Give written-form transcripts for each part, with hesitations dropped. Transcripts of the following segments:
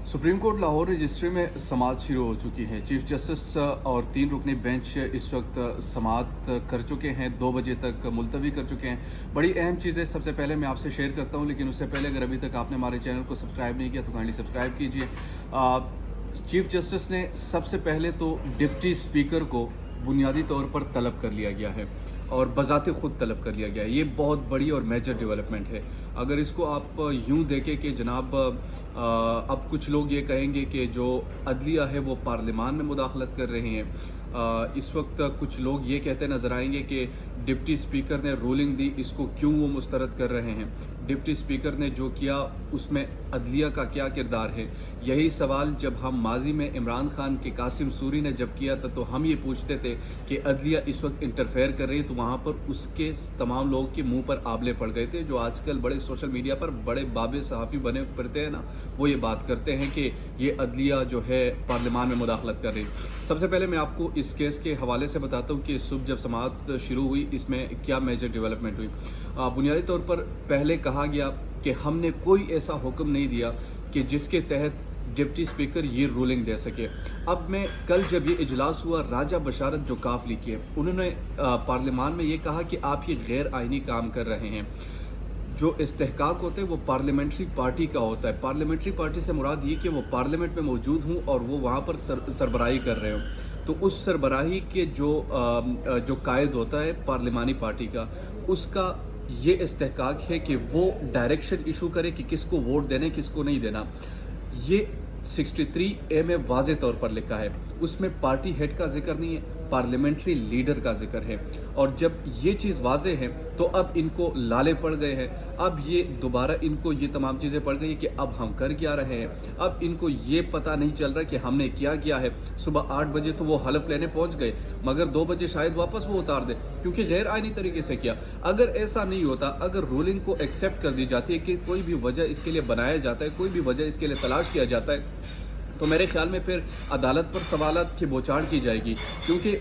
Supreme court Lahore registry में समाअत शुरू हो चुकी है। चीफ जस्टिस और 3 रुकनी बेंच इस वक्त समाअत कर चुके हैं, 2 बजे तक मुलतवी कर चुके हैं। बड़ी अहम चीज़ें सबसे पहले मैं आपसे शेयर करता हूं, लेकिन उससे पहले अगर अभी तक आपने हमारे चैनल को सब्सक्राइब नहीं किया तो काइंडली सब्सक्राइब कीजिए। चीफ जस्टिस ने सबसे पहले तो डिप्टी स्पीकर को बुनियादी तौर पर तलब कर लिया गया है और बज़ाते ख़ुद तलब कर लिया गया है। ये बहुत बड़ी और मेजर डेवलपमेंट है। अगर इसको आप यूं देखें कि जनाब अब कुछ लोग ये कहेंगे कि जो अदलिया है वो पार्लियामान में मुदाखलत कर रहे हैं। इस वक्त कुछ लोग ये कहते नज़र आएंगे कि डिप्टी स्पीकर ने रूलिंग दी, इसको क्यों वो मुस्तरद कर रहे हैं। डिप्टी स्पीकर ने जो किया उसमें अदलिया का क्या किरदार है। यही सवाल जब हम माजी में इमरान खान के कासिम सूरी ने जब किया था तो हम ये पूछते थे कि अदलिया इस वक्त इंटरफेयर कर रही है, तो वहाँ पर उसके तमाम लोग के मुंह पर आबले पड़ गए थे। जो आजकल बड़े सोशल मीडिया पर बड़े बाबे सहाफ़ी बने फिरते हैं ना, वो ये बात करते हैं कि ये अदलिया जो है पार्लियामान में मुदाखलत कर रही है। सबसे पहले मैं आपको इस केस के हवाले से बताता हूँ कि सुबह जब समाअत शुरू हुई इसमें क्या मेजर डेवलपमेंट हुई। बुनियादी तौर पर पहले कहा गया कि हमने कोई ऐसा हुक्म नहीं दिया कि जिसके तहत डिप्टी स्पीकर ये रूलिंग दे सके। अब मैं कल जब ये इजलास हुआ, राजा बशारत जो काफ लिखी है, उन्होंने पार्लियामान में ये कहा कि आप ये गैर आइनी काम कर रहे हैं। जो इस्तेहकाक होते हैं वो पार्लियामेंट्री पार्टी का होता है। पार्लियामेंट्री पार्टी से मुराद ये कि वो पार्लियामेंट में मौजूद हूँ और वो वहाँ पर सरबराही कर रहे हो। तो उस सरबराही के जो कायद होता है पार्लिमानी पार्टी का, उसका ये इस्तेहकाक है कि वो डायरेक्शन इशू करे कि किसको वोट देने किसको नहीं देना। ये 63A में वाज़े तौर पर लिखा है, उसमें पार्टी हेड का जिक्र नहीं है, पार्लियामेंट्री लीडर का जिक्र है। और जब ये चीज़ वाज़े है तो अब इनको लाले पड़ गए हैं। अब ये दोबारा इनको ये तमाम चीज़ें पड़ गई कि अब हम कर क्या रहे हैं। अब इनको ये पता नहीं चल रहा कि हमने क्या किया है। सुबह 8 बजे तो वो हलफ लेने पहुंच गए, मगर 2 बजे शायद वापस वो उतार दे, क्योंकि गैर आइनी तरीके से किया। अगर ऐसा नहीं होता, अगर रूलिंग को एक्सेप्ट कर दी जाती है कि कोई भी वजह इसके लिए बनाया जाता है, कोई भी वजह इसके लिए तलाश किया जाता है, तो मेरे ख्याल में फिर अदालत पर सवालात की बौछार की जाएगी। क्योंकि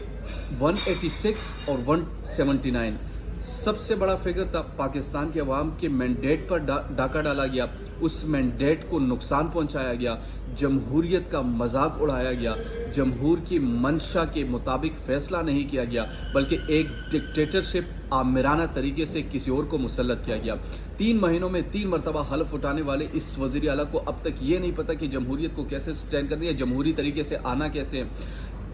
186 और 179 सबसे बड़ा फिगर था। पाकिस्तान के अवाम के मैंडेट पर डाका डाला गया, उस मैंडेट को नुकसान पहुंचाया गया, जमहूरियत का मजाक उड़ाया गया, जमहूर की मंशा के मुताबिक फ़ैसला नहीं किया गया, बल्कि एक डिक्टेटरशिप आमिराना तरीके से किसी और को मुसल्लत किया गया। 3 महीनों में 3 मरतबा हल्फ उठाने वाले इस वज़ीर आला को अब तक ये नहीं पता कि जमहूरियत को कैसे स्टैंड करनी है, जमहूरी तरीके से आना कैसे है,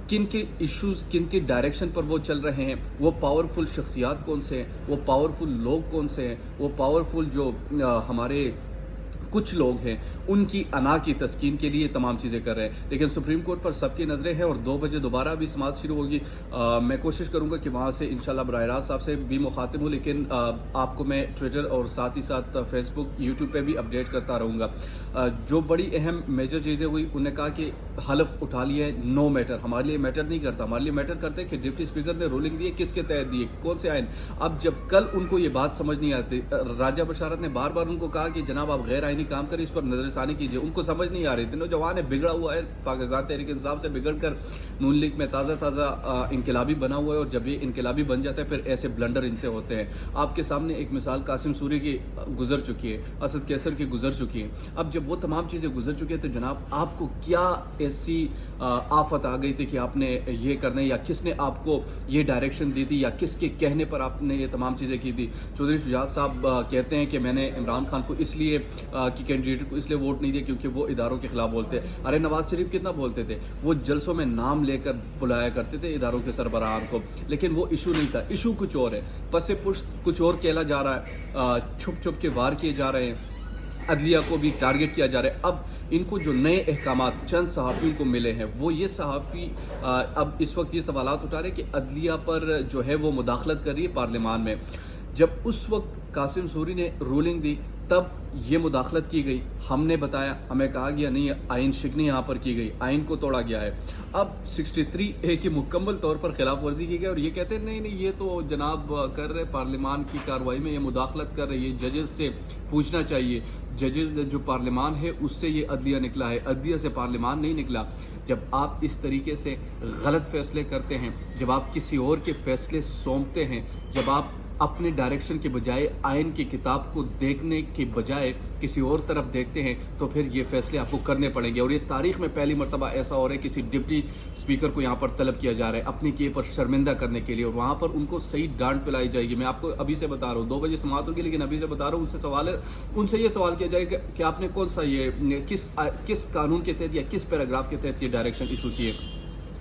किन के इश्यूज़ किन के डायरेक्शन पर वो चल रहे हैं, वो पावरफुल शख्सियात कौन से हैं, वो पावरफुल लोग कौन से हैं, वो पावरफुल जो हमारे कुछ लोग हैं उनकी अना की तस्कीन के लिए तमाम चीज़ें कर रहे हैं। लेकिन सुप्रीम कोर्ट पर सबकी नज़रें हैं और 2 बजे दोबारा भी समाअत शुरू होगी। मैं कोशिश करूंगा कि वहाँ से इंशाल्लाह बराह रास्त आपसे भी मुखातिब हूँ, लेकिन आपको मैं ट्विटर और साथ ही साथ फेसबुक यूट्यूब पे भी अपडेट करता रहूँगा। जो बड़ी अहम मेजर चीज़ें हुई, उन्हें कहा कि हलफ उठा लिया है, नो मैटर, हमारे लिए मैटर नहीं करता। हमारे लिए मैटर करते हैं कि डिप्टी स्पीकर ने रूलिंग दी है, किसके तहत दी है, कौन से आइन। अब जब कल उनको ये बात समझ नहीं आती, राजा बशारत ने बार बार उनको कहा कि जनाब आप गैर आइनी काम करें, इस पर नज़रसानी कीजिए, उनको समझ नहीं आ रही थी। नौजवान है, बिगड़ा हुआ है, पाकिस्तान तहरीक इंसाफ से बिगड़ कर नून लीग में ताज़ा इनकलाबी बना हुआ है, और जब ये इनकलाबी बन जाता है फिर ऐसे ब्लंडर इनसे होते हैं। आपके सामने एक मिसाल कासिम सूरी की गुजर चुकी है, असद कैसर की गुजर चुकी है। अब जब वो तमाम चीज़ें गुजर चुकी है तो जनाब आपको क्या ऐसी आफत आ गई थी कि आपने ये करना है, या किसने आपको ये डायरेक्शन दी थी, या किसके कहने पर आपने ये तमाम चीज़ें की थी। चौधरी शुजात साहब कहते हैं कि मैंने इमरान खान को इसलिए कि कैंडिडेट को इसलिए वोट नहीं दिया क्योंकि वो इदारों के खिलाफ बोलते हैं। अरे नवाज शरीफ कितना बोलते थे, वो जलसों में नाम लेकर बुलाया करते थे इदारों के सरबराहान को, लेकिन वो इशू नहीं था। इशू कुछ और है, पसे पुश्त कुछ और कहला जा रहा है, छुप छुप के वार किए जा रहे हैं, अदलिया को भी टारगेट किया जा रहा है। अब इनको जो नए अहकामात चंद सहाफ़ियों को मिले हैं, वो ये सहाफ़ी अब इस वक्त ये सवालात उठा रहे हैं कि अदलिया पर जो है वो मुदाखलत कर रही है पार्लियामान में। जब उस वक्त कासिम सूरी ने रूलिंग दी तब ये मुदाखलत की गई, हमने बताया, हमें कहा गया नहीं आइन शिकनी यहाँ पर की गई, आइन को तोड़ा गया है। अब 63A की मुकम्मल तौर पर खिलाफ वर्जी की गई और ये कहते हैं नहीं ये तो जनाब कर रहे पार्लियामान की कार्रवाई में ये मुदाखलत कर रही है, जजेस से पूछना चाहिए। जजेस जो पार्लियामान है उससे ये अदलिया निकला है, अदलिया से पार्लियामान नहीं निकला। जब आप इस तरीके से गलत फ़ैसले करते हैं, जब आप किसी और के फ़ैसले सौंपते हैं, जब आप अपने डायरेक्शन के बजाय आयन की किताब को देखने के बजाय किसी और तरफ देखते हैं तो फिर ये फैसले आपको करने पड़ेंगे। और ये तारीख़ में पहली मरतबा ऐसा हो रहा है, किसी डिप्टी स्पीकर को यहाँ पर तलब किया जा रहा है अपने किए पर शर्मिंदा करने के लिए, और वहाँ पर उनको सही डांट पिलाई जाएगी। मैं आपको अभी से बता रहा हूँ, 2 बजे समाप्त होगी, लेकिन अभी से बता रहा हूँ, उनसे ये सवाल किया जाएगा कि आपने कौन सा ये किस कानून के तहत या किस पैराग्राफ के तहत ये डायरेक्शन इशू किए।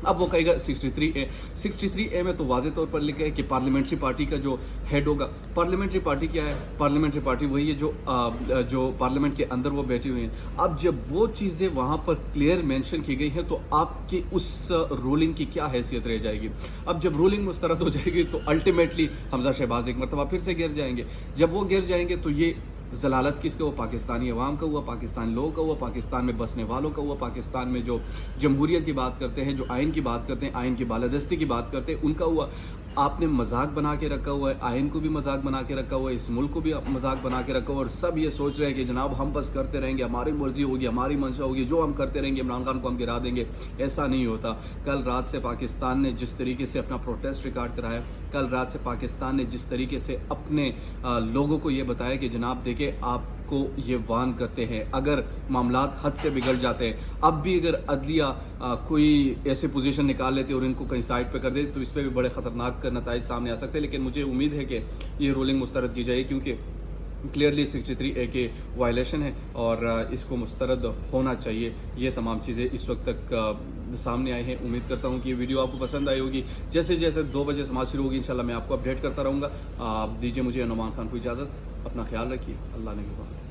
अब वो कहेगा 63A में तो वाज़े तौर पर लिखा है कि पार्लियामेंट्री पार्टी का जो हेड होगा। पार्लियामेंट्री पार्टी क्या है? पार्लियामेंट्री पार्टी वही है जो पार्लियामेंट के अंदर वो बैठी हुई हैं। अब जब वो चीज़ें वहाँ पर क्लियर मेंशन की गई हैं तो आपकी उस रूलिंग की क्या हैसियत रह जाएगी? अब जब रूलिंग मुस्तरद हो जाएगी तो अल्टीमेटली हमजा शहबाज एक मरतबा फिर से गिर जाएंगे। जब वो गिर जाएंगे तो ये ज़लालत किसका हुआ? पाकिस्तानी अवाम का हुआ, पाकिस्तानी लोगों का हुआ, पाकिस्तान में बसने वालों का हुआ, पाकिस्तान में जो जमहूरियत की बात करते हैं, जो आइन की बात करते हैं, आइन की बालादस्ती की बात करते हैं, उनका हुआ। आपने मजाक बना के रखा हुआ है, आइन को भी मजाक बना के रखा हुआ है, इस मुल्क को भी मजाक बना के रखा हुआ है, और सब ये सोच रहे हैं कि जनाब हम बस करते रहेंगे, हमारी मर्जी होगी, हमारी मंशा होगी, जो हम करते रहेंगे इमरान खान को हम गिरा देंगे। ऐसा नहीं होता। कल रात से पाकिस्तान ने जिस तरीके से अपना प्रोटेस्ट रिकॉर्ड कराया, कल रात से पाकिस्तान ने जिस तरीके से अपने लोगों को ये बताया कि जनाब देखें आपको ये वार्न करते हैं, अगर मामलात हद से बिगड़ जाते हैं, अब भी अगर अदलिया कोई ऐसे पोजीशन निकाल लेते और इनको कहीं साइड पे कर दे तो इस पर भी बड़े ख़तरनाक नताइज सामने आ सकते हैं। लेकिन मुझे उम्मीद है कि ये रूलिंग मुस्तरद की जाएगी, क्योंकि क्लियरली 63A के वायलेशन है और इसको मुस्तरद होना चाहिए। ये तमाम चीज़ें इस वक्त तक सामने आई हैं। उम्मीद करता हूँ कि ये वीडियो आपको पसंद आई होगी। जैसे जैसे 2 बजे समाज शुरू होगी इंशाल्लाह मैं आपको अपडेट करता रहूँगा। आप दीजिए मुझे नुमान खान को इजाज़त। अपना ख्याल रखिए। अल्लाह ने के बाद।